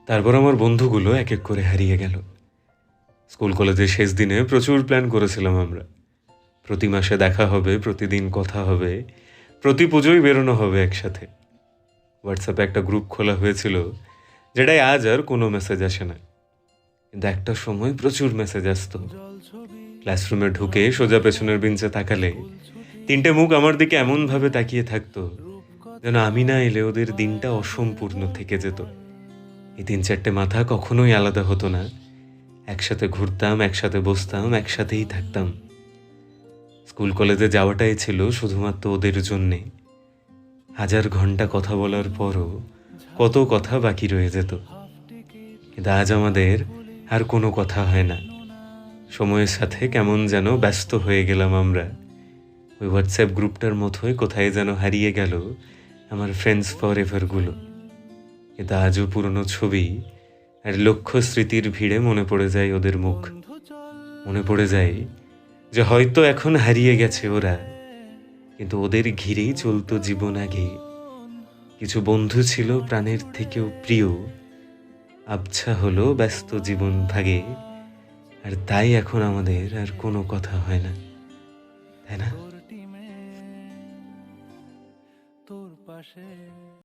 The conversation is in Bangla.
তারপর আমার বন্ধুগুলো এক এক করে হারিয়ে গেল। স্কুল কলেজের শেষ দিনে প্রচুর প্ল্যান করেছিলাম আমরা। প্রতি মাসে দেখা হবে, প্রতিদিন কথা হবে, প্রতি পুজোয় বেরোনো হবে একসাথে। হোয়াটসঅ্যাপে একটা গ্রুপ খোলা হয়েছিল, যেটাই আজ আর কোনো মেসেজ আসে না। কিন্তু একটা সময় প্রচুর মেসেজ আসতো। ক্লাসরুমে ঢুকে সোজা পেছনের বেঞ্চে তাকালে তিনটে মুখ আমার দিকে এমনভাবে তাকিয়ে থাকতো যেন আমি না এলে ওদের দিনটা অসম্পূর্ণ থেকে যেত। এই ৩-৪টে মাথা কখনোই আলাদা হতো না। একসাথে ঘুরতাম, একসাথে বসতাম, একসাথেই থাকতাম। স্কুল কলেজে যাওয়াটাই ছিল শুধুমাত্র ওদের জন্যে। ১০০০ ঘন্টা কথা বলার পরও কত কথা বাকি রয়ে যেত। কিন্তু আজ আমাদের আর কোনো কথা হয় না। সময়ের সাথে কেমন যেন ব্যস্ত হয়ে গেলাম আমরা। ওই হোয়াটসঅ্যাপ গ্রুপটার মতোই কোথায় যেন হারিয়ে গেল আমার ফ্রেন্ডস ফর এভারগুলো। কিন্তু আজও পুরনো ছবি আর লক্ষ্য স্মৃতির ভিড়ে মনে পড়ে যায় ওদের মুখ। মনে পড়ে যায় যে হয়তো এখন হারিয়ে গেছে ওরা, কিন্তু ওদের ঘিরেই চলতো জীবন আগে। কিছু বন্ধু ছিল প্রাণের থেকেও প্রিয়, আবছা হলো ব্যস্ত জীবন ভাগে। আর তাই এখন আমাদের আর কোনো কথা হয় না, তাই না? তোর টিমে তোর পাশে